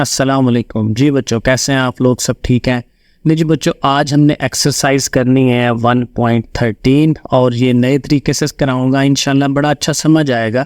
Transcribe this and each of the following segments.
अस्सलाम वालेकुम जी बच्चों, कैसे हैं आप लोग? सब ठीक हैं? नहीं जी बच्चों, आज हमने एक्सरसाइज करनी है 1.13 और ये नए तरीके से कराऊंगा। इंशाल्लाह बड़ा अच्छा समझ आएगा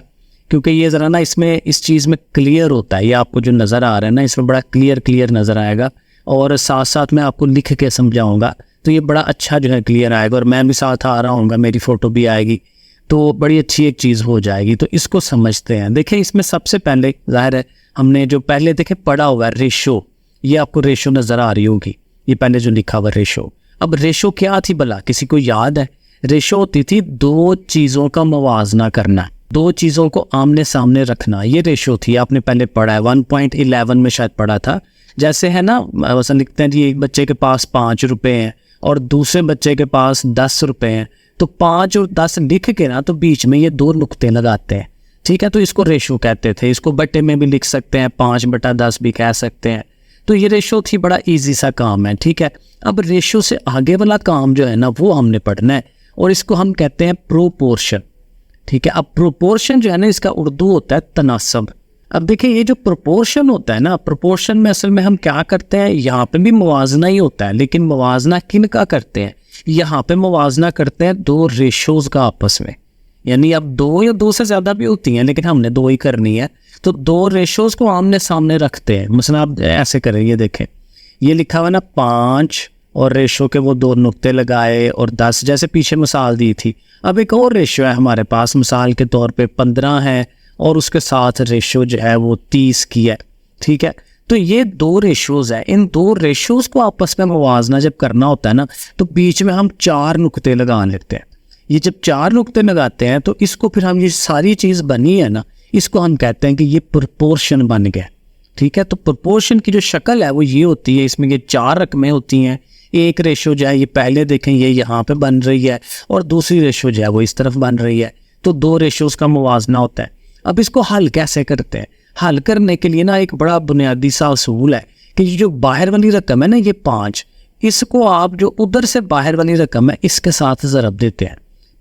क्योंकि ये ज़रा ना इसमें इस चीज़ में क्लियर होता है। ये आपको जो नज़र आ रहा है ना, इसमें बड़ा क्लियर नज़र आएगा और साथ साथ मैं आपको लिख के समझाऊँगा तो ये बड़ा अच्छा जो है क्लियर आएगा। और मैं भी साथ आ रहा हूँगा, मेरी फ़ोटो भी आएगी तो बड़ी अच्छी एक चीज़ हो जाएगी। तो इसको समझते हैं। देखिए, इसमें सबसे पहले ज़ाहिर है हमने जो पहले देखे पढ़ा हुआ है रेशो, ये आपको रेशो नज़र आ रही होगी, ये पहले जो लिखा हुआ रेशो। अब रेशो क्या थी भला, किसी को याद है? रेशो होती थी दो चीज़ों का मवाजना करना, दो चीज़ों को आमने सामने रखना, ये रेशो थी। आपने पहले पढ़ा है 1.11 में शायद पढ़ा था। जैसे है ना, वैसा लिखते हैं जी, एक बच्चे के पास 5 रुपये हैं और दूसरे बच्चे के पास 10 रुपये हैं, तो 5 और 10 लिख के ना तो बीच में ये दो नुक्ते लगाते हैं। ठीक है, तो इसको रेशो कहते थे। इसको बट्टे में भी लिख सकते हैं, 5/10 भी कह सकते हैं। तो ये रेशो थी, बड़ा इजी सा काम है। ठीक है, अब रेशो से आगे वाला काम जो है ना वो हमने पढ़ना है और इसको हम कहते हैं प्रोपोर्शन। ठीक है, अब प्रोपोर्शन जो है ना, इसका उर्दू होता है तनासब। अब देखिए, ये जो प्रोपोर्शन होता है ना, प्रोपोर्शन में असल में हम क्या करते हैं, यहाँ पे भी मुवाजना ही होता है, लेकिन मुवाजना किन का करते हैं? यहाँ पे मुवाजना करते हैं दो रेशोज का आपस में। यानी अब दो या दो से ज़्यादा भी होती हैं, लेकिन हमने दो ही करनी है। तो दो रेशोज को आमने सामने रखते हैं। मसलन आप ऐसे करें, ये देखें, ये लिखा हुआ ना 5 और रेशो के वो दो नुक्ते लगाए और 10, जैसे पीछे मिसाल दी थी। अब एक और रेशो है हमारे पास, मिसाल के तौर पे 15 है और उसके साथ रेशो जो है वो 30 की है। ठीक है, तो ये दो रेशोज है। इन दो रेशोज को आपस में मुवाजना जब करना होता है ना, तो बीच में हम 4 नुक्ते लगा लेते हैं। ये जब 4 नुक्ते लगाते हैं तो इसको फिर हम, ये सारी चीज़ बनी है ना, इसको हम कहते हैं कि ये प्रोपोर्शन बन गया। ठीक है, तो प्रोपोर्शन की जो शक्ल है वो ये होती है, इसमें ये 4 रकमें होती हैं। एक रेशो जो है ये पहले देखें, ये यहाँ पे बन रही है और दूसरी रेशो जो है वो इस तरफ बन रही है। तो दो रेशोज का मुवाजना होता है। अब इसको हल कैसे करते हैं? हल करने के लिए ना एक बड़ा बुनियादी सा असूल है कि ये जो बाहर वाली रकम है ना, ये 5, इसको आप जो उधर से बाहर वाली रकम है इसके साथ ज़रब देते हैं।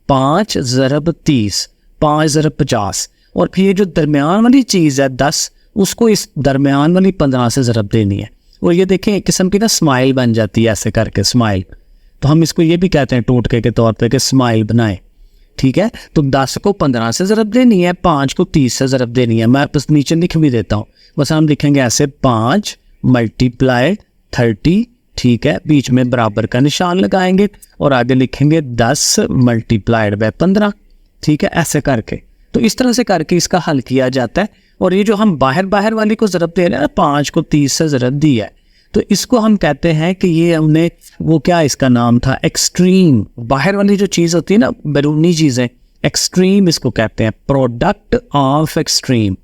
5 ज़रब 30, 5 ज़रब 50, और फिर ये जो दरमियान वाली चीज़ है 10, उसको इस दरमियान वाली 15 से ज़रब देनी है। और ये देखें, एक किस्म की ना स्माइल बन जाती है ऐसे करके, स्माइल। तो हम इसको ये भी कहते हैं टोटके के तौर पे कि स्माइल बनाए। ठीक है, तो 10 को 15 से ज़रब देनी है, 5 को 30 से ज़रब देनी है। मैं बस नीचे लिख भी देता हूँ, बस हम लिखेंगे ऐसे 5 × 30। ठीक है, बीच में बराबर का निशान लगाएंगे और आगे लिखेंगे 10 × 15। ठीक है, ऐसे करके, तो इस तरह से करके इसका हल किया जाता है। और ये जो हम बाहर वाली को ज़रब दे रहे हैं ना, 5 को 30 से ज़रब दी है, तो इसको हम कहते हैं कि ये हमने वो क्या इसका नाम था, एक्सट्रीम। बाहर वाली जो चीज़ होती है ना, बैरूनी चीज़ें, एक्सट्रीम इसको कहते हैं, प्रोडक्ट ऑफ एक्सट्रीम।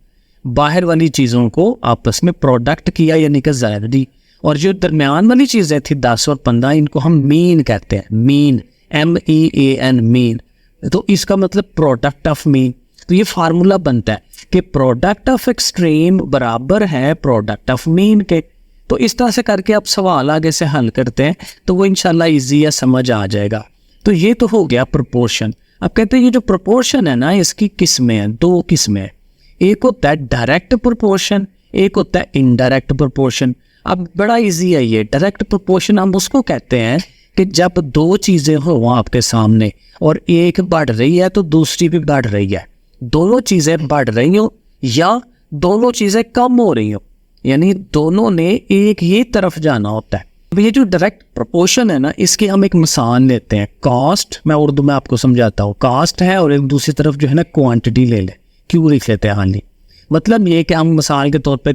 बाहर वाली चीज़ों को आपस में प्रोडक्ट किया यानी कि ज़रब दी। और जो दरमियान वाली चीज़ें थी 10 और 15, इनको हम मीन कहते हैं, मीन, MEAN, मीन। तो इसका मतलब प्रोडक्ट ऑफ मीन। तो ये फार्मूला बनता है कि प्रोडक्ट ऑफ एक्सट्रीम बराबर है प्रोडक्ट ऑफ मीन के। तो इस तरह से करके आप सवाल आगे से हल करते हैं तो वो इंशाल्लाह ईजी या समझ आ जाएगा। तो ये तो हो गया प्रोपोर्शन। अब कहते हैं ये जो प्रोपोर्शन है ना, इसकी किस्में हैं, 2 किस्में हैं। एक होता है डायरेक्ट प्रोपोर्शन, एक होता है इनडायरेक्ट प्रोपोर्शन। अब बड़ा इजी है ये डायरेक्ट प्रोपोर्शन। हम उसको कहते हैं कि जब 2 चीज़ें हो आपके सामने और एक बढ़ रही है तो दूसरी भी बढ़ रही है, दोनों चीज़ें बढ़ रही हो या दोनों चीज़ें कम हो रही हो, यानी दोनों ने एक ही तरफ जाना होता है। अब ये जो डायरेक्ट प्रोपोर्शन है ना, इसकी हम एक मिसाल लेते हैं। कास्ट, मैं उर्दू में आपको समझाता हूँ। कास्ट है और एक दूसरी तरफ जो है ना क्वांटिटी ले ले, क्यों लिख लेते हैं हानि। मतलब ये कि हम मिसाल के तौर पे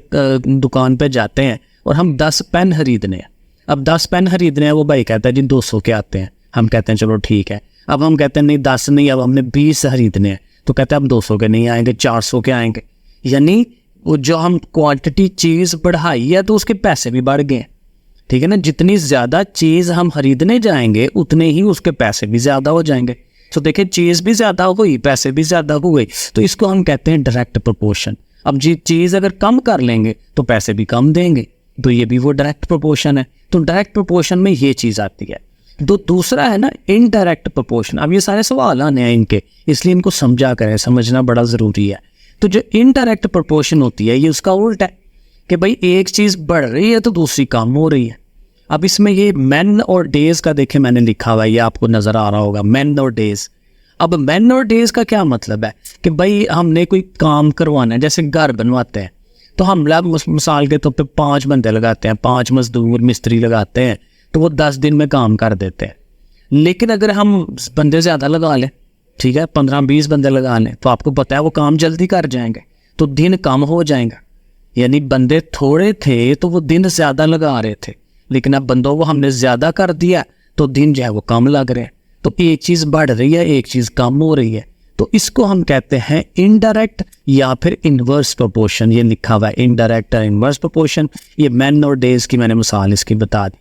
दुकान पे जाते हैं और हम 10 पेन खरीदने हैं। अब 10 पेन खरीदने हैं, वो भाई कहता है जी 200 के आते हैं। हम कहते हैं चलो ठीक है। अब हम कहते हैं नहीं 10 नहीं, अब हमने 20 खरीदने हैं, तो कहते हैं अब 200 के नहीं आएंगे, 400 के आएंगे। यानी वो जो हम क्वांटिटी चीज़ बढ़ाई है तो उसके पैसे भी बढ़ गए। ठीक है ना, जितनी ज़्यादा चीज़ हम खरीदने जाएंगे उतने ही उसके पैसे भी ज़्यादा हो जाएंगे। तो देखिए, चीज़ भी ज़्यादा हुई, पैसे भी ज़्यादा हुए, तो इसको हम कहते हैं डायरेक्ट प्रोपोर्शन। अब जी चीज़ अगर कम कर लेंगे तो पैसे भी कम देंगे, तो ये भी वो डायरेक्ट प्रोपोर्शन है। तो डायरेक्ट प्रोपोर्शन में ये चीज़ आती है। तो दूसरा है ना इनडायरेक्ट प्रोपोर्शन। अब ये सारे सवाल आने हैं इनके, इसलिए इनको समझा करें, समझना बड़ा ज़रूरी है। तो जो इनडायरेक्ट प्रोपोर्शन होती है ये उसका उल्टा है। कि भाई एक चीज़ बढ़ रही है तो दूसरी कम हो रही है। अब इसमें ये मैन और डेज का देखे मैंने लिखा हुआ है, ये आपको नज़र आ रहा होगा, मैन और डेज। अब मैन और डेज का क्या मतलब है कि भाई हमने कोई काम करवाना है, जैसे घर बनवाते हैं तो हम लोग मिसाल के तौर पे 5 बंदे लगाते हैं, 5 मजदूर मिस्त्री लगाते हैं, तो वो 10 दिन में काम कर देते हैं। लेकिन अगर हम बंदे ज़्यादा लगा लें, ठीक है, 15-20 बंदे लगा लें, तो आपको पता है वो काम जल्दी कर जाएंगे, तो दिन कम हो जाएगा। यानी बंदे थोड़े थे तो वो दिन ज़्यादा लगा रहे थे, लेकिन अब बंदों को हमने ज़्यादा कर दिया तो दिन जो है वो कम लग रहे हैं। तो एक चीज़ बढ़ रही है, एक चीज़ कम हो रही है, तो इसको हम कहते हैं इनडायरेक्ट या फिर इन्वर्स प्रोपोर्शन। ये लिखा हुआ है इनडायरेक्ट और इन्वर्स प्रोपोर्शन। ये मैन और डेज की मैंने मिसाल इसकी बता दी।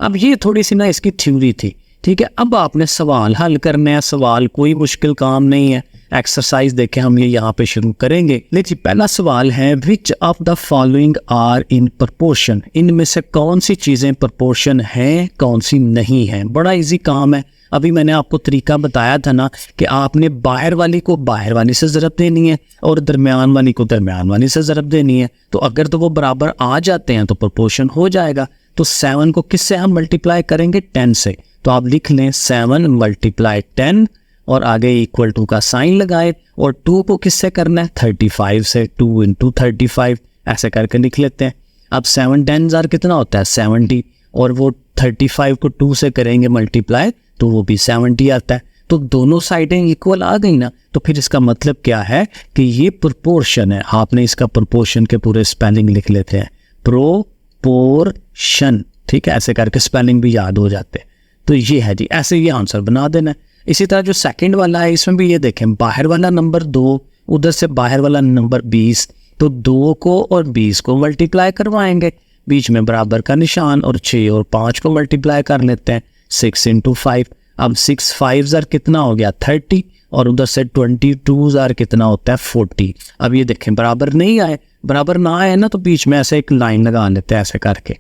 अब ये थोड़ी सी ना इसकी थ्योरी थी, ठीक है। अब आपने सवाल हल करने हैं, सवाल कोई मुश्किल काम नहीं है। एक्सरसाइज देखें हम ये यहाँ पे शुरू करेंगे। देखिए पहला सवाल है, which of the following are in proportion. इनमें से कौन सी चीज़ें प्रोपोर्शन हैं, कौन सी नहीं है। बड़ा इजी काम है। अभी मैंने आपको तरीका बताया था ना कि आपने बाहर वाली को बाहर वाली से ज़रब देनी है और दरमियान वाली को दरमियान वाली से ज़रब देनी है। तो अगर तो वो बराबर आ जाते हैं तो प्रोपोर्शन हो जाएगा। तो 7 को किससे हम मल्टीप्लाई करेंगे, 10 से। तो आप लिख लें 7 × 10 और आगे इक्वल टू का साइन लगाए, और 2 को किससे करना है, 35 से। 2 × 35 ऐसे करके लिख लेते हैं। अब 7 10 कितना होता है, 70, और वो 35 को 2 से करेंगे मल्टीप्लाई तो वो भी 70 आता है। तो दोनों साइडें इक्वल आ गई ना, तो फिर इसका मतलब क्या है कि ये प्रोपोर्शन है। आपने इसका प्रोपोर्शन के पूरे स्पेलिंग लिख लेते हैं, प्रोपोर्शन, ठीक है, ऐसे करके स्पेलिंग भी याद हो जाते हैं। तो ये है जी, ऐसे ये आंसर बना देना है। इसी तरह जो सेकंड वाला है इसमें भी ये देखें, बाहर वाला नंबर 2, उधर से बाहर वाला नंबर 20, तो 2 को और 20 को मल्टीप्लाई करवाएंगे, बीच में बराबर का निशान, और 6 और 5 को मल्टीप्लाई कर लेते हैं, 6 × 5। अब 6 5 कितना हो गया, 30, और उधर से 22 कितना होता है, 40। अब ये देखें बराबर नहीं आए, बराबर ना आए ना तो बीच में ऐसे एक लाइन लगा लेते हैं ऐसे करके,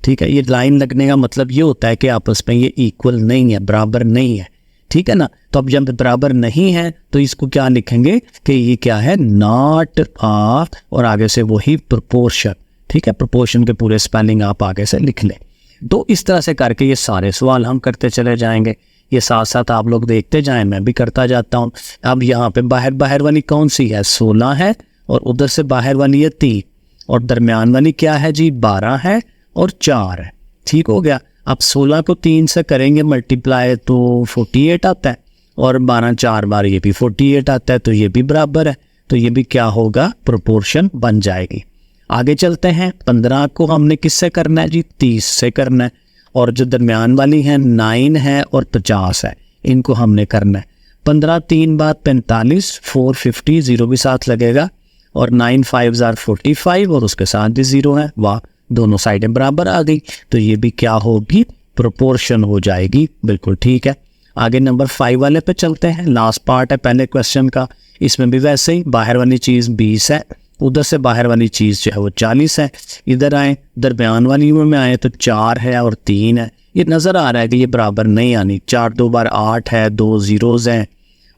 ठीक है। ये लाइन लगने का मतलब ये होता है कि आपस में ये इक्वल नहीं है, बराबर नहीं है, ठीक है ना। तो अब जब बराबर नहीं है तो इसको क्या लिखेंगे कि ये क्या है, नॉट ऑफ, और आगे से वही प्रोपोर्शन, ठीक है। प्रोपोर्शन के पूरे स्पेलिंग आप आगे से लिख लें। तो इस तरह से करके ये सारे सवाल हम करते चले जाएंगे। ये साथ साथ आप लोग देखते जाएं, मैं भी करता जाता हूँ। अब यहाँ पे बाहर वाली कौन सी है, 16 है, और उधर से बाहर वाली है 3, और दरमियान वाली क्या है जी, 12 है और 4 है, ठीक हो गया। अब 16 को 3 से करेंगे मल्टीप्लाई तो 48 आता है, और 12 4 बार ये भी 48 आता है, तो ये भी बराबर है। तो ये भी क्या होगा, प्रोपोर्शन बन जाएगी। आगे चलते हैं, 15 को हमने किससे करना है जी, 30 से करना है, और जो दरमियान वाली है 9 है और 50 है, इनको हमने करना है। 15 3 बार 45, 450, 0 भी साथ लगेगा, और 9 5 45, और उसके साथ भी 0 है। वाह, दोनों साइडें बराबर आ गई, तो ये भी क्या होगी, प्रोपोर्शन हो जाएगी, बिल्कुल ठीक है। आगे नंबर 5 वाले पे चलते हैं, लास्ट पार्ट है पहले क्वेश्चन का। इसमें भी वैसे ही बाहर वाली चीज़ 20 है, उधर से बाहर वाली चीज़ जो है वो 40 है। इधर आए दरमियान वाली में आए तो 4 है और 3 है। ये नज़र आ रहा है कि ये बराबर नहीं आनी। 4 2 बार 8 है, 2 ज़ीरोज़ हैं,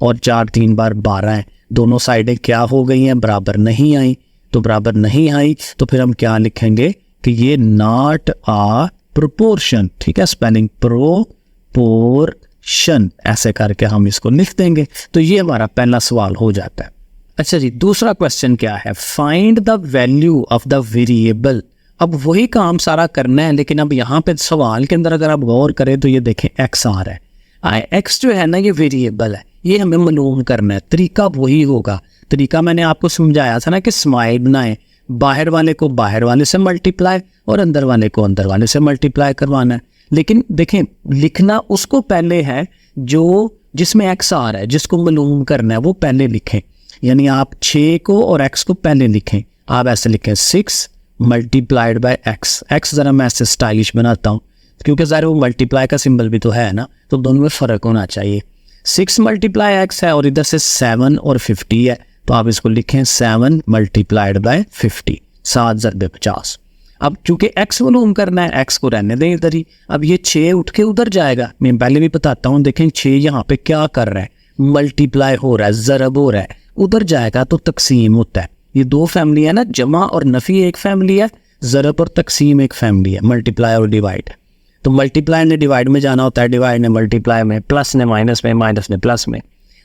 और 4 3 बार 12 है। दोनों साइडें क्या हो गई हैं, बराबर नहीं आई। तो बराबर नहीं आई तो फिर हम क्या लिखेंगे कि ये नॉट आ प्रोपोर्शन, ठीक है। स्पेलिंग प्रोपोर्शन ऐसे करके हम इसको लिख देंगे। तो ये हमारा पहला सवाल हो जाता है। अच्छा जी, दूसरा क्वेश्चन क्या है, find the value of the variable. अब वही काम सारा करना है, लेकिन अब यहाँ पे सवाल के अंदर अगर आप गौर करें तो ये देखें एक्स आ रहा है। एक्स जो है ना ये वेरिएबल है, ये हमें मालूम करना है। तरीका वही होगा, तरीका मैंने आपको समझाया था ना कि स्माइल बनाए, बाहर वाले को बाहर वाले से मल्टीप्लाई और अंदर वाले को अंदर वाले से मल्टीप्लाई करवाना है। लेकिन देखें लिखना उसको पहले है जो जिसमें एक्स आ रहा है, जिसको मालूम करना है वो पहले लिखें। यानी आप 6 को और x को पहले लिखें। आप ऐसे लिखें 6 × x। x ज़रा मैं ऐसे स्टाइलिश बनाता हूँ क्योंकि ज़रा वो मल्टीप्लाई का सिंबल भी तो है ना, तो दोनों में फ़र्क होना चाहिए। 6 × x है और इधर से 7 और 50 है, तो आप इसको लिखें 7 × 50, 7 × 50। अब चूंकि x मालूम करना है, x को रहने दें इधर ही। अब ये 6 उठ के उधर जाएगा, मैं पहले भी बताता हूँ। देखें 6 यहाँ पे क्या कर रहा है, मल्टीप्लाई हो रहा है, ज़रब हो रहा है। उधर जाएगा तो तकसीम होता है। ये दो फैमिली है ना, जमा और नफ़ी एक फैमिली है, ज़रब और तकसीम एक फैमिली है, मल्टीप्लाई और डिवाइड। तो मल्टीप्लाई ने डिवाइड में जाना होता है, डिवाइड ने मल्टीप्लाई में, प्लस ने माइनस में, माइनस ने प्लस में।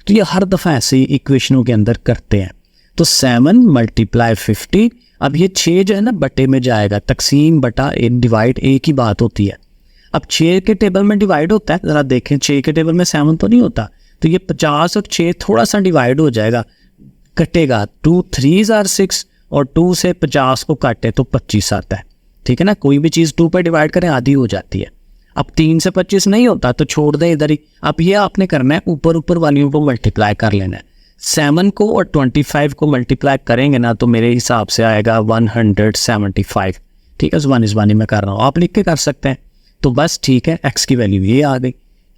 तो ये हर दफ़ा ऐसे ही इक्वेशनों के अंदर करते हैं। तो 7 मल्टीप्लाई 50, अब ये 6 जो है ना बटे में जाएगा, तकसीम बटा डिवाइड एक ही बात होती है। अब 6 के टेबल में डिवाइड होता है, ज़रा देखें 6 के टेबल में 7 तो नहीं होता, तो ये 50 और 6 थोड़ा सा डिवाइड हो जाएगा, कटेगा। 2 3 आर 6 और 2 से 50 को काटे तो 25 आता है, ठीक है ना। कोई भी चीज़ 2 पर डिवाइड करें आधी हो जाती है। अब 3 से 25 नहीं होता तो छोड़ दें इधर ही। अब ये आपने करना है, ऊपर ऊपर वालियों को मल्टीप्लाई कर लेना है। 7 को और 25 को मल्टीप्लाई करेंगे ना तो मेरे हिसाब से आएगा 175, ठीक है। ज़ुबानी ज़ुबानी में कर रहा हूँ, आप लिख के कर सकते हैं। तो बस ठीक है, एक्स की वैल्यू ये आ गई।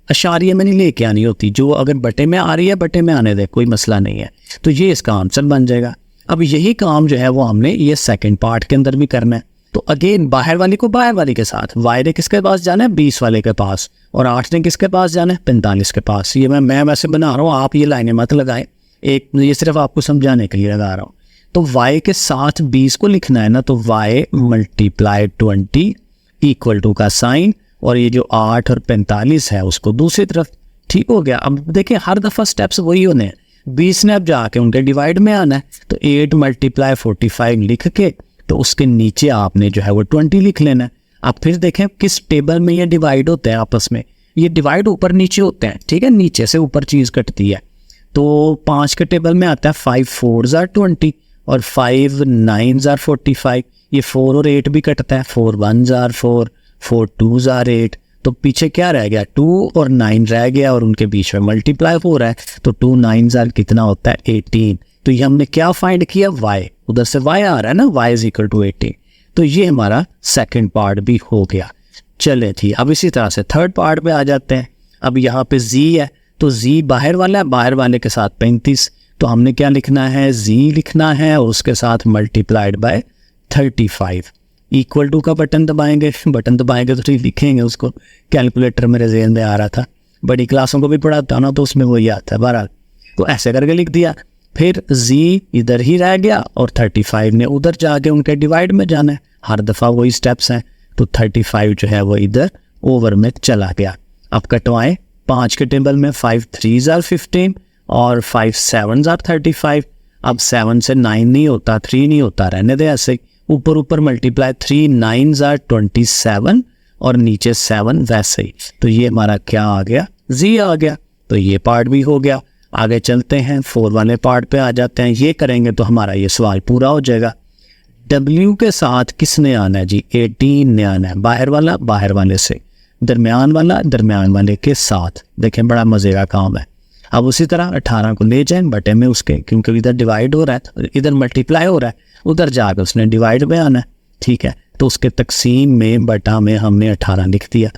अशारिया में नहीं लेके आनी होती, जो अगर बटे में आ रही है बटे में आने दे, कोई मसला नहीं है। तो ये इसका आंसर बन जाएगा। अब यही काम जो है वो हमने ये सेकंड पार्ट के अंदर भी करना है। तो अगेन बाहर वाली को बाहर वाली के साथ, वाई ने किसके पास जाना है, 20 वाले के पास, और 8 ने किसके पास जाना है, 45 के पास। ये मैं वैसे बना रहा हूँ, आप ये लाइनें मत लगाएं, एक ये सिर्फ आपको समझाने के लिए लगा रहा हूँ। तो y के साथ 20 को लिखना है ना, तो y मल्टीप्लाई 20 इक्वल टू का साइन, और ये जो 8 और 45 है उसको दूसरी तरफ, ठीक हो गया। अब देखिए हर दफ़ा स्टेप्स वही होने हैं। 20 ने अब जाके उनके डिवाइड में आना है, तो 8 मल्टीप्लाई 45 लिख के तो उसके नीचे आपने जो है वो 20 लिख लेना है। अब फिर देखें किस टेबल में ये डिवाइड होते हैं आपस में, ये डिवाइड ऊपर नीचे होते हैं, ठीक है, नीचे से ऊपर चीज़ कटती है। तो 5 के टेबल में आता है 5 4 आर 20 और 5 9 आर 45। ये 4 और 8 भी कटता है, 4 1 आर 4, 4 2 आर 8। तो पीछे क्या रह गया, 2 और 9 रह गया, और उनके बीच में मल्टीप्लाई हो रहा है, तो 2 9 आर कितना होता है, 18। तो ये हमने क्या फाइंड किया, y, उधर से y आ रहा है ना, y इज इक्वल टू 18। तो ये हमारा सेकंड पार्ट भी हो गया। चले थी, अब इसी तरह से थर्ड पार्ट पे आ जाते हैं। अब यहाँ पे z है, तो z बाहर वाला है, बाहर वाले के साथ 35, तो हमने क्या लिखना है, z लिखना है और उसके साथ मल्टीप्लाइड बाय 35। इक्वल टू का बटन दबाएंगे, बटन दबाएंगे तो ठीक लिखेंगे उसको, कैलकुलेटर मेरे ज़हन में आ रहा था, बड़ी क्लासों को भी पढ़ाता ना तो उसमें वही आता है। बहरहाल तो ऐसे करके लिख दिया, फिर z इधर ही रह गया और 35 ने उधर जाके उनके डिवाइड में जाना है, हर दफ़ा वही स्टेप्स हैं। तो 35 जो है वो इधर ओवर में चला गया। अब कटवाएं, 5 के टेबल में 5 3 आर 15 और 5 7 आर 35। अब 7 से 9 नहीं होता, 3 नहीं होता, रहने दे ऐसे, ऊपर ऊपर मल्टीप्लाई, 3 9 आर 27 और नीचे 7 वैसे ही। तो ये हमारा क्या आ गया, z आ गया। तो ये पार्ट भी हो गया। आगे चलते हैं, 4 वाले पार्ट पे आ जाते हैं। ये करेंगे तो हमारा ये सवाल पूरा हो जाएगा। w के साथ किसने आना है जी, 18 ने आना है, बाहर वाला बाहर वाले से, दरमियान वाला दरमियान वाले के साथ। देखें बड़ा मज़े का काम है। अब उसी तरह 18 को ले जाएं बटे में उसके, क्योंकि इधर डिवाइड हो रहा है, इधर मल्टीप्लाई हो रहा है, उधर जाकर उसने डिवाइड में आना है, ठीक है। तो उसके तकसीम में बटा में हमने 18 लिख दिया।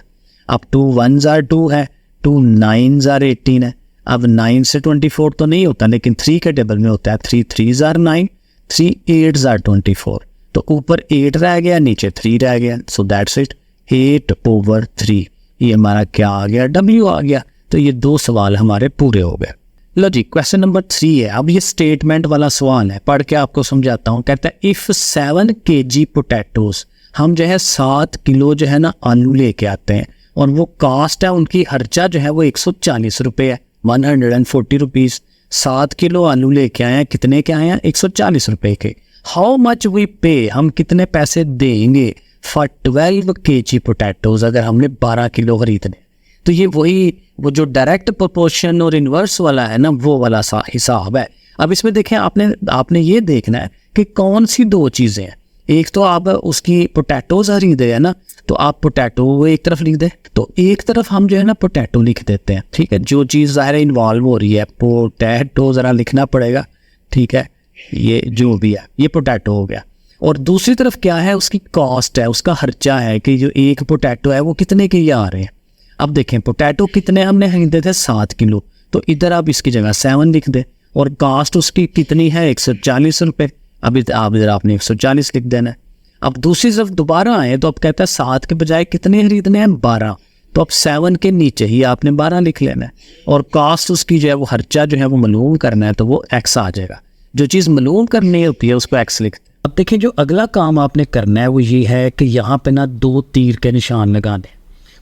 अब 2 1 आर 2 है, 2 9 आर 18 है। अब 9 से 24 तो नहीं होता, लेकिन 3 के टेबल में होता है, 3 3 आर 9, 3 8 आर 24। तो ऊपर 8 रह गया, नीचे 3 रह गया। So that's it, 8/3। ये हमारा क्या आ गया, w आ गया। तो ये 2 सवाल हमारे पूरे हो गए। लो जी, क्वेश्चन नंबर 3 है। अब ये स्टेटमेंट वाला सवाल है, पढ़ के आपको समझाता हूँ। कहता है इफ़ 7 kg पोटैटोज, हम जो है 7 किलो जो है ना आलू लेके आते हैं, और वो कास्ट है उनकी, खर्चा जो है वो 140 रुपये है, 140 रुपीज़। 7 किलो आलू लेके आए हैं, कितने के आए हैं, 140 रुपये के। हाउ मच वी पे, हम कितने पैसे देंगे फॉर 12 kg पोटैटोज, अगर हमने 12 किलो खरीदने। तो ये वही वो जो डायरेक्ट प्रोपोर्शन और इन्वर्स वाला है ना, वो वाला सा हिसाब है। अब इसमें देखें, आपने ये देखना है कि कौन सी 2 चीज़ें हैं। एक तो आप उसकी पोटैटोज खरीदे है ना, तो आप पोटैटो एक तरफ लिख दे, तो एक तरफ हम जो है ना पोटैटो लिख देते हैं, ठीक है। जो चीज़ ज़ाहिर इन्वॉल्व हो रही है, पोटैटो ज़रा लिखना पड़ेगा, ठीक है। ये जो भी है ये पोटैटो हो गया। और दूसरी तरफ क्या है, उसकी कॉस्ट है, उसका खर्चा है कि जो एक पोटैटो है वो कितने के ये आ रहे हैं। अब देखें पोटैटो कितने हमने खरीदे थे, 7 किलो, तो इधर आप इसकी जगह 7 लिख दे, और कास्ट उसकी कितनी है, 140 रुपये। अब इधर आपने 140 लिख देना है। अब दूसरी तरफ दोबारा आए तो अब कहता है 7 के बजाय कितने खरीदने हैं, 12। तो अब 7 के नीचे ही आपने 12 लिख लेना है, और कास्ट उसकी जो है वो खर्चा जो है वो मालूम करना है, तो वो x आ जाएगा। जो चीज़ मालूम करनी होती है उसको x लिख। अब देखिए जो अगला काम आपने करना है वो ये है कि यहाँ पे ना 2 तीर के निशान लगाने,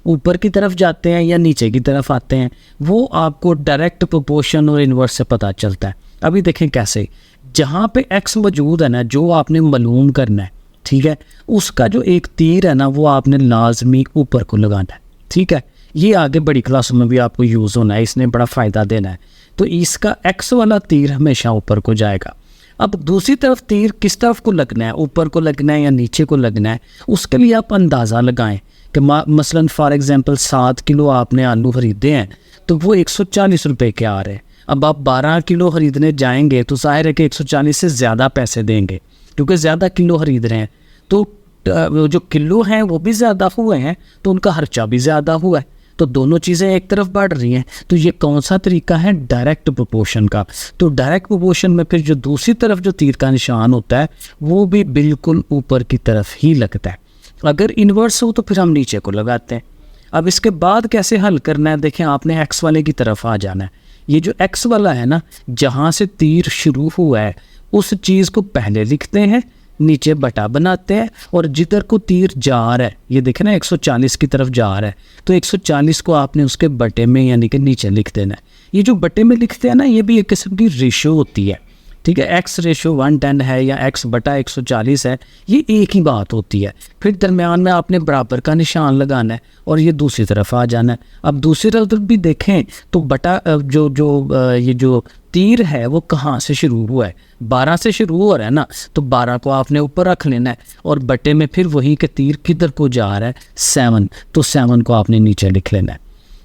ऊपर की तरफ जाते हैं या नीचे की तरफ आते हैं, वो आपको डायरेक्ट प्रोपोर्शन और इन्वर्स से पता चलता है। अभी देखें कैसे, जहाँ पे x मौजूद है ना, जो आपने मालूम करना है, ठीक है, उसका जो एक तीर है ना वो आपने लाजमी ऊपर को लगाना है, ठीक है। ये आगे बड़ी क्लासों में भी आपको यूज़ होना है, इसने बड़ा फ़ायदा देना है। तो इसका x वाला तीर हमेशा ऊपर को जाएगा। अब दूसरी तरफ तीर किस तरफ को लगना है, ऊपर को लगना है या नीचे को लगना है, उसके लिए आप अंदाज़ा लगाएं कि मसलन फॉर एग्ज़ाम्पल 7 किलो आपने आलू ख़रीदे हैं तो वो 140 रुपये के आ रहे हैं। अब आप 12 किलो ख़रीदने जाएंगे तो ज़ाहिर है कि 140 से ज़्यादा पैसे देंगे क्योंकि ज़्यादा किलो ख़रीद रहे हैं, तो जो किलो हैं वो भी ज़्यादा हुए हैं तो उनका खर्चा भी ज़्यादा हुआ है, तो दोनों चीज़ें एक तरफ बढ़ रही हैं। तो ये कौन सा तरीका है, डायरेक्ट प्रोपोर्शन का। तो डायरेक्ट प्रोपोर्शन में फिर जो दूसरी तरफ जो तीर का निशान होता है वो भी बिल्कुल ऊपर की तरफ ही लगता है। अगर इन्वर्स हो तो फिर हम नीचे को लगाते हैं। अब इसके बाद कैसे हल करना है, देखें आपने एक्स वाले की तरफ आ जाना है। ये जो एक्स वाला है ना, जहाँ से तीर शुरू हुआ है उस चीज़ को पहले लिखते हैं, नीचे बटा बनाते हैं, और जिधर को तीर जा रहा है, ये देखें ना 140 की तरफ जा रहा है, तो 140 को आपने उसके बटे में यानी कि नीचे लिख देना है। ये जो बटे में लिखते हैं ना, ये भी एक किस्म की रेशो होती है, ठीक है। x रेशो 110 है या x बटा 140 है, ये एक ही बात होती है। फिर दरमियान में आपने बराबर का निशान लगाना है और ये दूसरी तरफ आ जाना है। अब दूसरी तरफ भी देखें तो बटा ये जो तीर है वो कहाँ से शुरू हुआ है, 12 से शुरू हो रहा है ना, तो 12 को आपने ऊपर रख लेना है और बटे में फिर वही के तीर किधर को जा रहा है, 7, तो 7 को आपने नीचे लिख लेना है।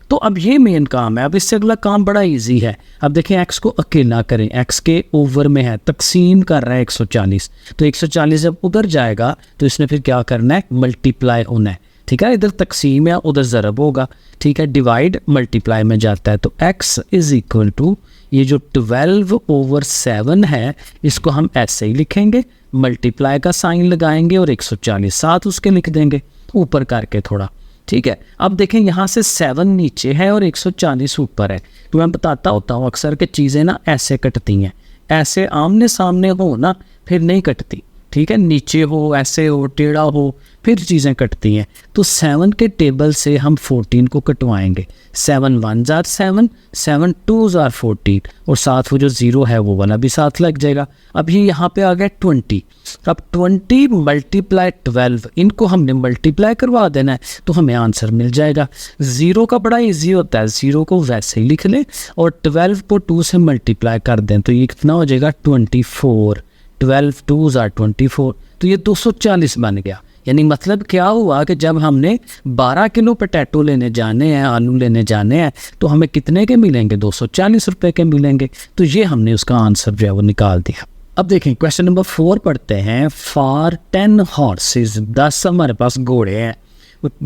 तो अब ये मेन काम है। अब इससे अगला काम बड़ा इजी है। अब देखें x को अकेला करें, x के ओवर में है, तकसीम कर रहा है 140, तो 140 जब उधर जाएगा तो इसने फिर क्या करना है, मल्टीप्लाई होना है, ठीक है। इधर तकसीम है, उधर ज़रब होगा, ठीक है। डिवाइड मल्टीप्लाई में जाता है, तो x इज़ इक्वल टू ये जो 12/7 है इसको हम ऐसे ही लिखेंगे, मल्टीप्लाई का साइन लगाएंगे और 140 साथ उसके लिख देंगे ऊपर करके थोड़ा, ठीक है। अब देखें यहाँ से 7 नीचे है और 140 ऊपर है। तो मैं बताता होता हूँ अक्सर कि चीज़ें ना ऐसे कटती हैं, ऐसे आमने सामने हो ना फिर नहीं कटती, ठीक है। नीचे हो, ऐसे हो, टेढ़ा हो, फिर चीज़ें कटती हैं। तो 7 के टेबल से हम 14 को कटवाएंगे। 7 1s are 7, 7 2s are 14, और साथ वो जो 0 है वो वाला भी साथ लग जाएगा। अब ये यहाँ पे आ गया 20। अब 20 मल्टीप्लाई 12, इनको हमने मल्टीप्लाई करवा देना है तो हमें आंसर मिल जाएगा। 0 का बड़ा इजी होता है, 0 को वैसे ही लिख लें और 12 को 2 से मल्टीप्लाई कर दें तो ये कितना हो जाएगा, 24। 12 2s are 24, तो ये 240 बन गया। यानी मतलब क्या हुआ कि जब हमने 12 किलो पोटैटो लेने जाने हैं, आलू लेने जाने हैं, तो हमें कितने के मिलेंगे, 240 रुपये के मिलेंगे। तो ये हमने उसका आंसर जो है वो निकाल दिया। अब देखें क्वेश्चन नंबर 4 पढ़ते हैं। फॉर 10 हॉर्सेस, 10 हमारे पास घोड़े हैं,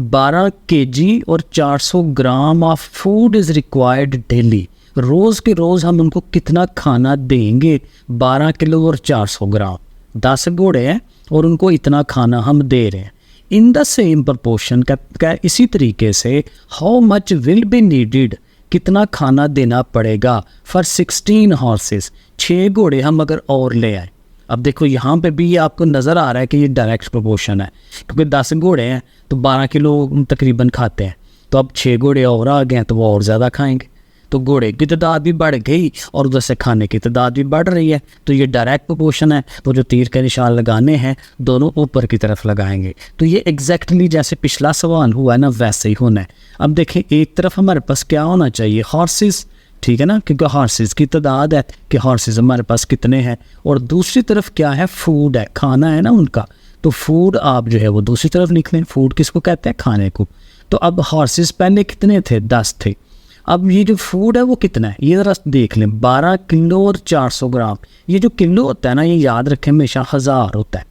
12 kg और 400 gram of food is required daily. रोज़ के रोज़ हम उनको कितना खाना देंगे, 12 किलो और 400 ग्राम। 10 घोड़े हैं और उनको इतना खाना हम दे रहे हैं। इन द सेम प्रपोर्शन का इसी तरीके से how much will be needed, कितना खाना देना पड़ेगा फॉर 16 हॉर्सेस, 6 घोड़े हम अगर और ले आए। अब देखो यहाँ पे भी आपको नज़र आ रहा है कि ये डायरेक्ट प्रोपोर्शन है, क्योंकि 10 घोड़े हैं तो 12 किलो तकरीबन खाते हैं, तो अब 6 घोड़े और आ गए हैं तो वो और ज़्यादा खाएंगे, तो घोड़े की तादाद भी बढ़ गई और उधर से खाने की तादाद भी बढ़ रही है। तो ये डायरेक्ट प्रोपोर्शन है। तो जो तीर के निशान लगाने हैं दोनों ऊपर की तरफ लगाएंगे। तो ये एग्जैक्टली जैसे पिछला सवाल हुआ है ना वैसे ही होना है। अब देखें एक तरफ हमारे पास क्या होना चाहिए, हॉर्सेस, ठीक है ना, क्योंकि हॉर्सेस की तादाद है कि हॉर्सेस हमारे पास कितने हैं, और दूसरी तरफ क्या है, फूड है, खाना है ना उनका। तो फूड आप जो है वो दूसरी तरफ लिख लें। फूड किसको कहते हैं, खाने को। तो अब हॉर्सेस पहले कितने थे, 10 थे। अब ये जो फूड है वो कितना है, ये ज़रा देख लें, 12 किलो और 400 ग्राम। ये जो किलो होता है ना, ये याद रखें हमेशा 1000 होता है।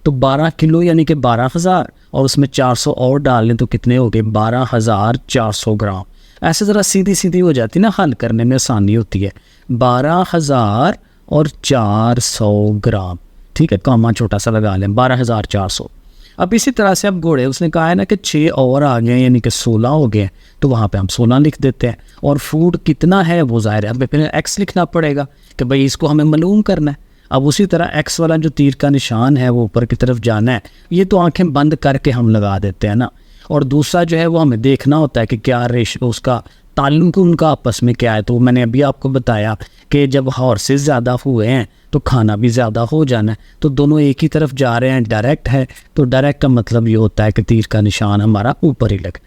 तो 12 किलो यानी कि 12,000 और उसमें 400 और डाल लें तो कितने हो गए, 12,400 ग्राम। ऐसे ज़रा सीधी सीधी हो जाती ना, हल करने में आसानी होती है। 12,400 ग्राम, ठीक है, कॉमा छोटा सा लगा लें, 12,400। अब इसी तरह से अब घोड़े, उसने कहा है ना कि 6 और आ गए यानी कि 16 हो गए, तो वहाँ पे हम 16 लिख देते हैं। और फूड कितना है वो ज़ाहिर है हमें फिर एक्स लिखना पड़ेगा कि भाई इसको हमें मालूम करना है। अब उसी तरह एक्स वाला जो तीर का निशान है वो ऊपर की तरफ जाना है, ये तो आंखें बंद करके हम लगा देते हैं ना। और दूसरा जो है वो हमें देखना होता है कि क्या रेशो उसका ताल्लुक उनका आपस में क्या है। तो मैंने अभी आपको बताया कि जब हॉर्सेस ज़्यादा हुए हैं तो खाना भी ज़्यादा हो जाना है, तो दोनों एक ही तरफ जा रहे हैं, डायरेक्ट है, तो डायरेक्ट का मतलब ये होता है कि तीर का निशान हमारा ऊपर ही लगना है।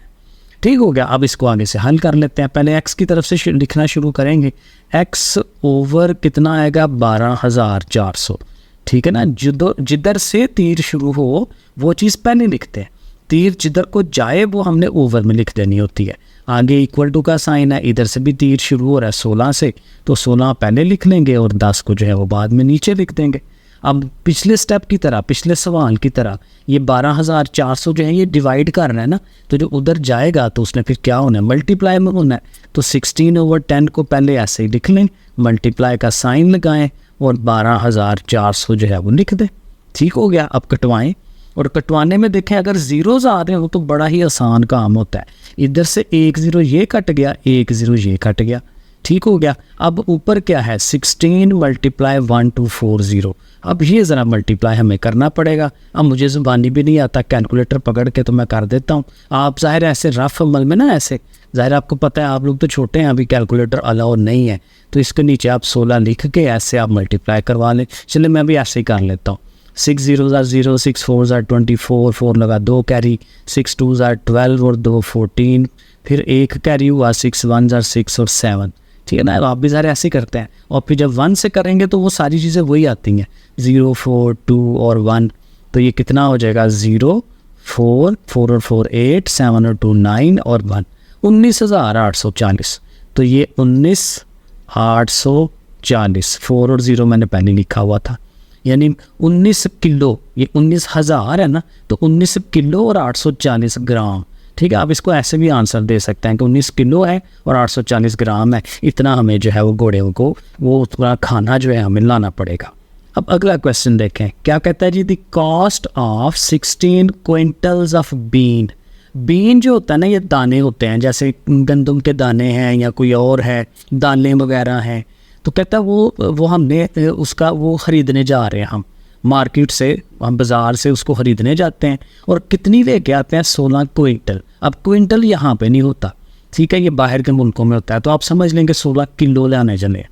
ठीक हो गया। अब इसको आगे से हल कर लेते हैं। पहले एक्स की तरफ से लिखना शुरू करेंगे। एक्स ओवर कितना आएगा 12,400, ठीक है ना। जिधर से तीर शुरू हो वो चीज़ पहले लिखते हैं, तीर जिधर को जाए वो हमने ओवर में लिख देनी होती है। आगे इक्वल टू का साइन है, इधर से भी तीर शुरू हो रहा है 16 से, तो 16 पहले लिख लेंगे और 10 को जो है वो बाद में नीचे लिख देंगे। अब पिछले स्टेप की तरह, पिछले सवाल की तरह ये 12,400 जो है ये डिवाइड करना है ना, तो जो उधर जाएगा तो उसने फिर क्या होना है, मल्टीप्लाई में होना है। तो 16/10 को पहले ऐसे ही लिख लें, मल्टीप्लाई का साइन लगाएं और 12,400 जो है वो लिख दें। ठीक हो गया। अब कटवाएं, और कटवाने में देखें अगर ज़ीरोज़ आ रहे हो तो बड़ा ही आसान काम होता है। इधर से 1 0 ये कट गया, 1 0 ये कट गया। ठीक हो गया। अब ऊपर क्या है 16 × 1240। अब ये ज़रा मल्टीप्लाई हमें करना पड़ेगा। अब मुझे ज़ुबानी भी नहीं आता, कैलकुलेटर पकड़ के तो मैं कर देता हूँ। आप ज़ाहिर ऐसे रफ अमल में ना, ऐसे ज़ाहिर आपको पता है आप लोग तो छोटे हैं, अभी कैलकुलेटर अलाउ नहीं है, तो इसके नीचे आप 16 लिख के ऐसे आप मल्टीप्लाई करवा लें। चलिए मैं भी ऐसे ही कर लेता हूँ। 6 0 0, 6 4 24, 4 लगा 2 कैरी, 6 2 12 और 2 14, फिर 1 कैरी हुआ, 6 1 6 और 7। ठीक है ना। आप भी ज़रा ऐसे करते हैं, और फिर जब 1 से करेंगे तो वो सारी चीज़ें वही आती हैं, 0 4 2 और 1। तो ये कितना हो जाएगा 0 4 4 और 4 8, 7 और 2 9 और 1 19,840। तो ये 19,840, 4 और 0 मैंने पहले लिखा हुआ था, यानी 19 किलो, ये 19,000 है ना, तो 19 किलो और 840 ग्राम। ठीक है। आप इसको ऐसे भी आंसर दे सकते हैं कि 19 किलो है और 840 ग्राम है, इतना हमें जो है वो घोड़े को वो पूरा खाना जो है हमें लाना पड़ेगा। अब अगला क्वेश्चन देखें, क्या कहता है जी, the cost of 16 quintals of bean. Bean जो होता है ना, ये दाने होते हैं, जैसे गंदम के दाने हैं या कोई और है, दालें वगैरह हैं। तो कहता है वो हमने उसका वो ख़रीदने जा रहे हैं, हम मार्केट से, हम बाज़ार से उसको ख़रीदने जाते हैं, और कितनी लेके आते हैं 16 क्विंटल। अब क्विंटल यहाँ पे नहीं होता, ठीक है, ये बाहर के मुल्कों में होता है, तो आप समझ लेंगे 16 किलो लाने चले,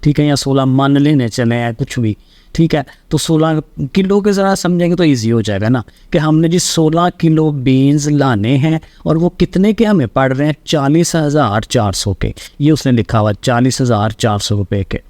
ठीक है, या 16 मन लेने चले हैं, कुछ भी। ठीक है। तो 16 किलो के ज़रा समझेंगे तो इजी हो जाएगा ना, कि हमने जी 16 किलो बीन्स लाने हैं, और वो कितने के हमें पड़ रहे हैं 40,400 के, ये उसने लिखा हुआ 40,400 रुपये के।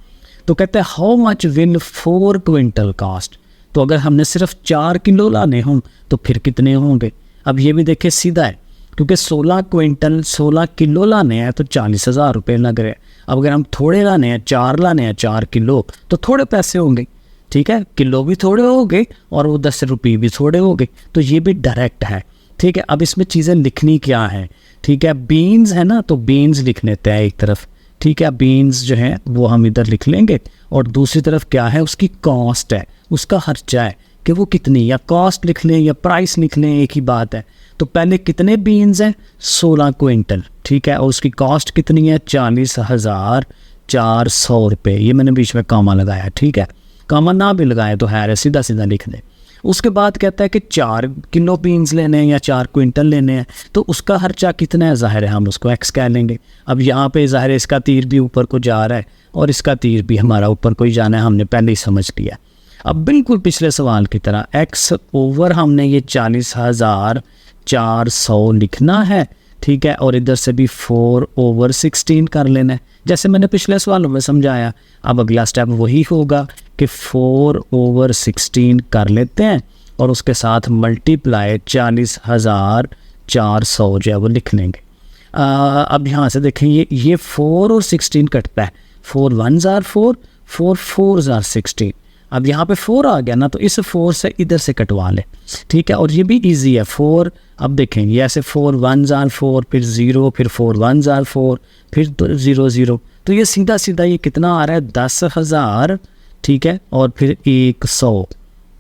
तो कहते हैं how much will 4 quintal cost. तो अगर हमने सिर्फ 4 किलो लाने हों तो फिर कितने होंगे। अब ये भी देखिए सीधा है, क्योंकि 16 क्विंटल 16 किलो लाने हैं तो 40,000 रुपये लग रहे हैं। अब अगर हम थोड़े लाने हैं, 4 लाने हैं 4 किलो, तो थोड़े पैसे होंगे। ठीक है, किलो भी थोड़े हो गए और वो 10 रुपये भी थोड़े हो गए, तो ये भी डायरेक्ट है। ठीक है। अब इसमें चीज़ें लिखनी क्या है, ठीक है, बीन्स है ना, तो बीन्स लिख लेते हैं एक तरफ। ठीक है, बीन्स जो है वो हम इधर लिख लेंगे, और दूसरी तरफ क्या है, उसकी कॉस्ट है, उसका खर्चा है कि वो कितनी, या कॉस्ट लिख लें या प्राइस लिख लें, एक ही बात है। तो पहले कितने बीन्स हैं 16 क्विंटल, ठीक है, और उसकी कॉस्ट कितनी है 40,400 रुपये। ये मैंने बीच में कामा लगाया, ठीक है, कामा ना भी लगाए तो है, सीधा सीधा लिख दें। उसके बाद कहता है कि 4 किलो बीन्स लेने हैं या 4 क्विंटल लेने हैं, तो उसका खर्चा कितना है, ज़ाहिर है हम उसको एक्स कह लेंगे। अब यहाँ पे ज़ाहिर है इसका तीर भी ऊपर को जा रहा है और इसका तीर भी हमारा ऊपर को ही जाना है, हमने पहले ही समझ लिया। अब बिल्कुल पिछले सवाल की तरह एक्स ओवर हमने ये 40,400 लिखना है, ठीक है, और इधर से भी 4/16 कर लेना है, जैसे मैंने पिछले सवालों में समझाया। अब अगला स्टेप वही होगा कि 4/16 कर लेते हैं और उसके साथ मल्टीप्लाई 40,400 जो है वो लिख लेंगे। अब यहाँ से देखें, ये 4 और 16 कटता है, 4 1 4, 4 4 16। अब यहाँ पे 4 आ गया ना, तो इस 4 से इधर से कटवा लें, ठीक है, और ये भी इजी है। 4 अब देखें, ये ऐसे 4 1 4, फिर 0, फिर 4 1 4, फिर 0 0, तो ये सीधा सीधा ये कितना आ रहा है 10,000, ठीक है, और फिर 100,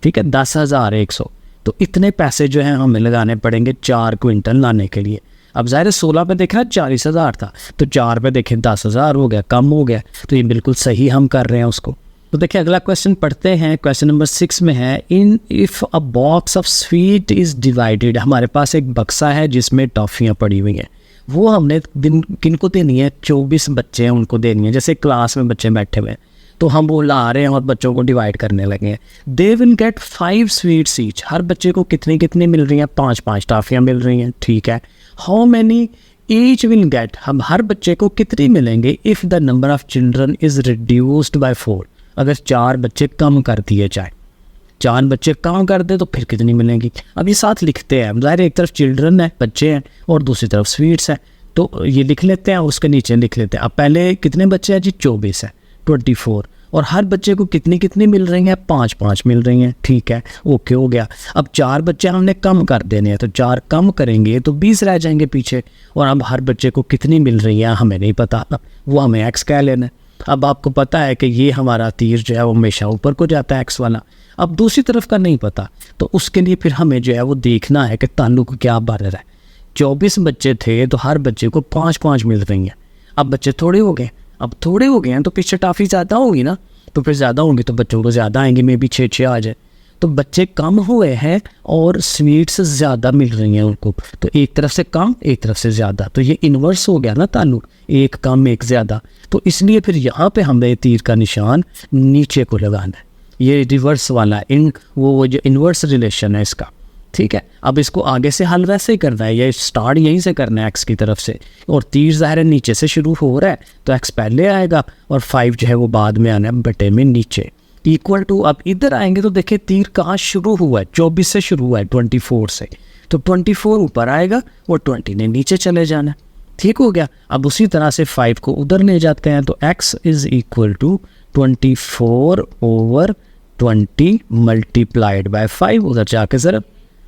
ठीक है, 10,100। तो इतने पैसे जो हैं हमें लगाने पड़ेंगे 4 क्विंटल लाने के लिए। अब ज़ाहिर 16 पे देखना 40,000 था, तो 4 पे देखें 10,000 हो गया, कम हो गया, तो ये बिल्कुल सही हम कर रहे हैं उसको। तो देखिए अगला क्वेश्चन पढ़ते हैं। क्वेश्चन नंबर 6 में है, इन if a box of sweet is divided. हमारे पास एक बक्सा है जिसमें टॉफ़ियाँ पड़ी हुई हैं, वो हमने किनको देनी है? 24 बच्चे हैं उनको देनी है। जैसे क्लास में बच्चे बैठे हुए हैं तो हम वो ला रहे हैं और बच्चों को डिवाइड करने लगे हैं। They will get 5 sweets each. हर बच्चे को कितनी कितनी मिल रही हैं? 5-5 टॉफ़ियाँ मिल रही हैं, ठीक है। How many each will get, हम हर बच्चे को कितनी मिलेंगे? If the number of children is reduced by 4, अगर 4 बच्चे कम कर दिए जाए, 4 बच्चे कम कर दे तो फिर कितनी मिलेंगी? अब ये साथ लिखते हैं, ज़ाहिर एक तरफ चिल्ड्रन है, बच्चे हैं, और दूसरी तरफ स्वीट्स हैं, तो ये लिख लेते हैं, उसके नीचे लिख लेते हैं। अब पहले कितने बच्चे हैं जी? 24 है, 24, और हर बच्चे को कितनी कितनी मिल रही हैं? 5-5 मिल रही हैं, ठीक है, ओके हो गया। अब 4 बच्चे हमने कम कर देने हैं, तो 4 कम करेंगे तो 20 रह जाएंगे पीछे, और अब हर बच्चे को कितनी मिल रही है हमें नहीं पता, वो हमें एक्स कह लेना है। अब आपको पता है कि ये हमारा तीर जो है वो हमेशा ऊपर को जाता है, एक्स वाला। अब दूसरी तरफ का नहीं पता, तो उसके लिए फिर हमें जो है वो देखना है कि ताल्लुक क्या बन रहा है। 24 बच्चे थे तो हर बच्चे को 5-5 मिल रही हैं। अब बच्चे थोड़े हो गए, अब थोड़े हो गए हैं तो पीछे टॉफ़ी ज़्यादा होगी ना, तो फिर ज़्यादा होंगी तो बच्चों को ज़्यादा आएंगे, मे बी 6-6 आ जाए। तो बच्चे कम हुए हैं और स्वीट्स ज़्यादा मिल रही हैं उनको, तो एक तरफ से कम एक तरफ से ज़्यादा, तो ये इन्वर्स हो गया ना ताल्लुक, एक कम एक ज़्यादा। तो इसलिए फिर यहाँ पे हमें तीर का निशान नीचे को लगाना है, ये रिवर्स वाला वो जो इन्वर्स रिलेशन है इसका, ठीक है। अब इसको आगे से हल वैसे ही करना है, ये स्टार्ट यहीं से करना है एक्स की तरफ से, और तीर ज़ाहिर है नीचे से शुरू हो रहा है तो एक्स पहले आएगा और 5 जो है वो बाद में आना है बटे में नीचे, इक्वल टू। अब इधर आएंगे तो देखिए तीर कहाँ शुरू हुआ है? 24 से शुरू हुआ है, 24 से, तो 24 ऊपर आएगा और 20 ने नीचे चले जाना, ठीक हो गया। अब उसी तरह से 5 को उधर ले जाते हैं, तो x is equal to 24/20 multiplied by 5, उधर जाके ज़रा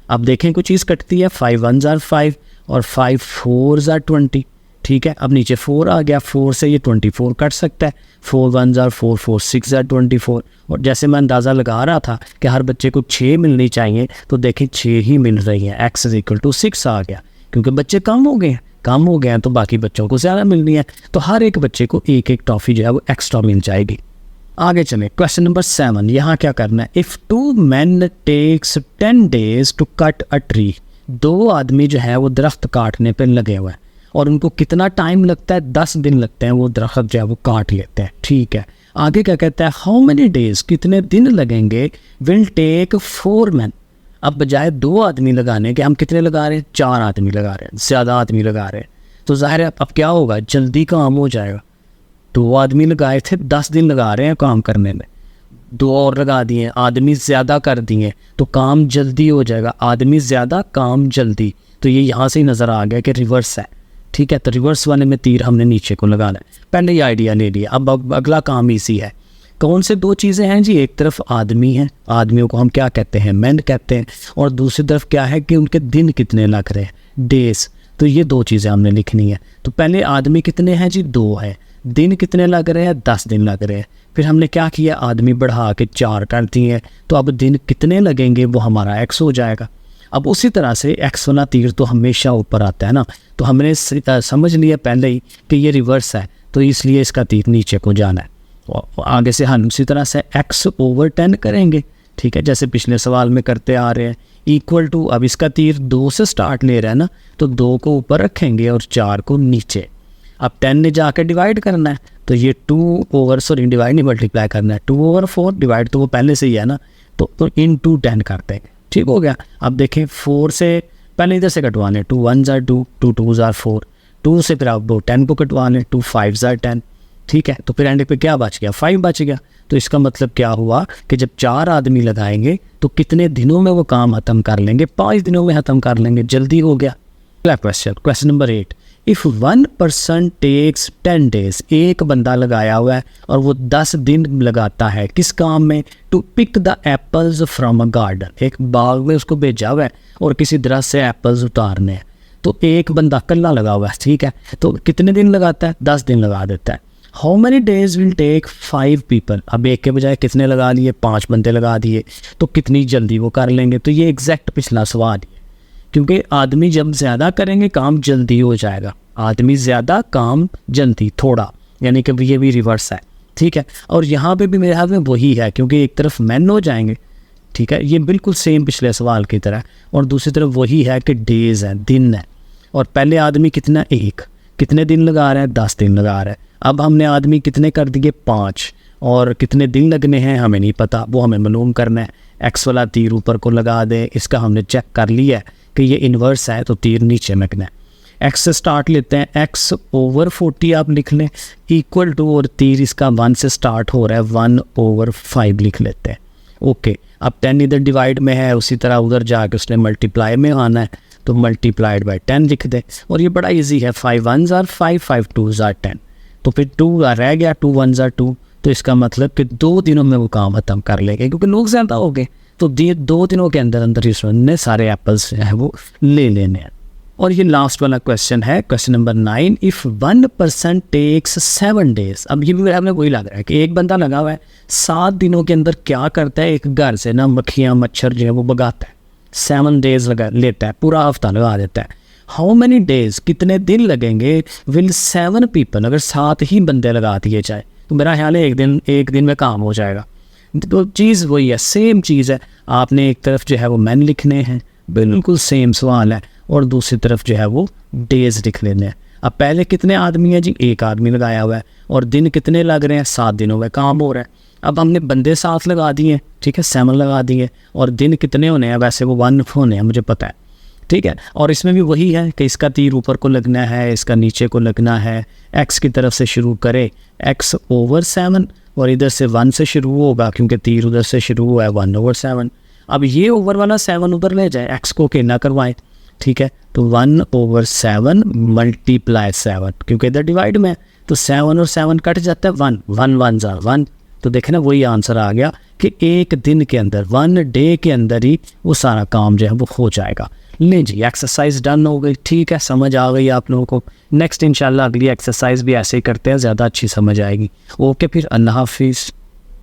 अब देखें कुछ चीज़ कटती है, 5 1s are 5 और 5 4s are 20, ठीक है। अब नीचे 4 आ गया, 4 से ये 24 कट सकता है, 4 1s are 4, 4 6 are 24, और जैसे मैं अंदाज़ा लगा रहा था कि हर बच्चे को 6 मिलनी चाहिए, तो देखें 6 ही मिल रही हैं, x इज़ इक्वल टू 6 आ गया, क्योंकि बच्चे कम हो गए हैं तो बाकी बच्चों को ज़्यादा मिलनी है, तो हर एक बच्चे को एक एक टॉफ़ी जो है वो एक्स्ट्रा मिल जाएगी। आगे चलें, क्वेश्चन नंबर 7, यहाँ क्या करना है? If 2 men takes 10 days to cut a tree, 2 आदमी जो है वो दरख्त काटने पर लगे हुए हैं और उनको कितना टाइम लगता है? 10 दिन लगते हैं, वो दरख्त जो है वो काट लेते हैं, ठीक है। आगे क्या कहता है? हाउ मेनी डेज, कितने दिन लगेंगे? विल टेक 4 men, अब बजाय 2 आदमी लगाने के हम कितने लगा रहे हैं? 4 आदमी लगा रहे हैं, ज़्यादा आदमी लगा रहे हैं, तो ज़ाहिर है अब क्या होगा? जल्दी काम हो जाएगा। 2 आदमी लगाए थे, 10 दिन लगा रहे हैं काम करने में, 2 और लगा दिए, आदमी ज़्यादा कर दिए तो काम जल्दी हो जाएगा, आदमी ज़्यादा काम जल्दी, तो ये यहाँ से ही नज़र आ गया कि रिवर्स है, ठीक है। तो रिवर्स वाले में तीर हमने नीचे को लगाना है, पहले ये आइडिया ले लिया। अब अगला काम ईजी है। कौन से 2 चीज़ें हैं जी? एक तरफ आदमी हैं, आदमियों को हम क्या कहते हैं? मैन कहते हैं, और दूसरी तरफ क्या है कि उनके दिन कितने लग रहे हैं? डेज। तो ये 2 चीज़ें हमने लिखनी है। तो पहले आदमी कितने हैं जी? 2 हैं। दिन कितने लग रहे हैं? 10 दिन लग रहे हैं। फिर हमने क्या किया? आदमी बढ़ा के 4 कर दिए, तो अब दिन कितने लगेंगे वो हमारा x हो जाएगा। अब उसी तरह से x वाला तीर तो हमेशा ऊपर आता है ना, तो हमने समझ लिया पहले ही कि ये रिवर्स है, तो इसलिए इसका तीर नीचे को जाना है। आगे से हम उसी तरह से x/10 करेंगे, ठीक है, जैसे पिछले सवाल में करते आ रहे हैं, इक्वल टू। अब इसका तीर 2 से स्टार्ट ले रहा है ना, तो 2 को ऊपर रखेंगे और 4 को नीचे। अब 10 ने जाकर डिवाइड करना है, तो ये डिवाइड नहीं मल्टीप्लाई करना है, 2/4 डिवाइड तो वो पहले से ही है ना, तो into 10 करते हैं, ठीक हो गया। अब देखें 4 से पहले इधर से कटवाने, 2 1s are 2, 2 2s are 4, 2 से फिर आप 10 को कटवाने, 2 5s are 10, ठीक है। तो फिर एंड पे क्या बच गया? 5 बच गया। तो इसका मतलब क्या हुआ कि जब 4 आदमी लगाएंगे तो कितने दिनों में वो काम ख़त्म कर लेंगे? 5 दिनों में ख़त्म कर लेंगे, जल्दी हो गया। अगला question number 8, if 1 person takes 10 days, एक बंदा लगाया हुआ है और वो 10 दिन लगाता है किस काम में? To pick the apples from a garden, एक बाग में उसको भेजा हुआ है और किसी दरख्त से एप्पल्स उतारने हैं। तो एक बंदा कल्ला लगा हुआ है, ठीक है, तो कितने दिन लगाता है? 10 दिन लगा देता है। How many days will take 5 people, अब एक के बजाय कितने लगा लिए? 5 बंदे लगा दिए, तो कितनी जल्दी वो कर लेंगे? तो ये एग्जैक्ट पिछला सवाल है, क्योंकि आदमी जब ज़्यादा करेंगे काम जल्दी हो जाएगा, आदमी ज़्यादा काम जल्दी थोड़ा, यानी कि ये भी रिवर्स है। ठीक है। और यहाँ पे भी मेरे हाथ में वही है, क्योंकि एक तरफ मैन हो जाएंगे, ठीक है, ये बिल्कुल सेम पिछले सवाल की तरह, और दूसरी तरफ वही है कि डेज़ हैं, दिन है। और पहले आदमी कितना, एक, कितने दिन लगा रहा है, 10 दिन लगा रहा है। अब हमने आदमी कितने कर दिए, 5, और कितने दिन लगने हैं हमें नहीं पता, वो हमें मालूम करना है। एक्स वाला तीर ऊपर को लगा दे, इसका हमने चेक कर लिया है कि ये इन्वर्स है, तो तीर नीचे लगना है। एक्स से स्टार्ट लेते हैं, एक्स ओवर 40 आप लिख लें, इक्वल टू, और तीर इसका 1 से स्टार्ट हो रहा है, 1/5 लिख लेते हैं। ओके, अब 10 इधर डिवाइड में है, उसी तरह उधर जाके उसने मल्टीप्लाई में आना है, तो मल्टीप्लाइड बाय 10 लिख दें। और ये बड़ा इजी है, 5 1s are 5, 5 2s are 10, तो फिर 2 रह गया, 2 1s are 2, तो इसका मतलब कि 2 दिनों में वो काम ख़त्म कर लेंगे, क्योंकि लोग ज़्यादा हो गए, तो 2 दिनों के अंदर अंदर इसने सारे एप्पल्स जो है वो ले लेने हैं। और ये लास्ट वाला क्वेश्चन है, question number 9, if 1% takes 7 days। अब ये भी हमें वही लग रहा है कि एक बंदा लगा हुआ है, 7 दिनों के अंदर क्या करता है, एक घर से ना मक्खियाँ मच्छर जो है वो भगाता है, 7 days लगा लेता है, पूरा हफ्ता लगा देता है। हाउ मैनी डेज, कितने दिन लगेंगे, विल 7 people, अगर 7 ही बंदे लगा दिए जाए, तो मेरा ख्याल है एक दिन में काम हो जाएगा। तो चीज़ वही है, सेम चीज़ है। आपने एक तरफ जो है वो मैन लिखने हैं, बिल्कुल सेम सवाल है, और दूसरी तरफ जो है वो डेज लिख लेने हैं। अब पहले कितने आदमी हैं जी, एक आदमी लगाया हुआ है, और दिन कितने लग रहे हैं, 7 दिनों में काम हो रहा है। अब हमने बंदे 7 लगा दिए, ठीक है, 7 लगा दिए, और दिन कितने होने हैं, वैसे वो 1 होने हैं, मुझे पता है, ठीक है। और इसमें भी वही है कि इसका तीर ऊपर को लगना है, इसका नीचे को लगना है, एक्स की तरफ से शुरू करे, एक्स ओवर 7, और इधर से 1 से शुरू होगा, क्योंकि तीर उधर से शुरू हुआ है, 1/7। अब ये ओवर वाला 7 उधर ले जाए, एक्स को कहना करवाएं, ठीक है, तो 1/7 मल्टीप्लाई 7, क्योंकि इधर डिवाइड में है, तो 7 और 7 कट जाता है, 1 1 1s are 1, तो देखें ना वही आंसर आ गया कि एक दिन के अंदर, 1 डे के अंदर ही वो सारा काम जो है वो हो जाएगा। ले जी, एक्सरसाइज डन हो गई, ठीक है, समझ आ गई आप लोगों को। नेक्स्ट इंशाल्लाह अगली एक्सरसाइज भी ऐसे ही करते हैं, ज़्यादा अच्छी समझ आएगी। ओके, फिर अल्लाह हाफिज़।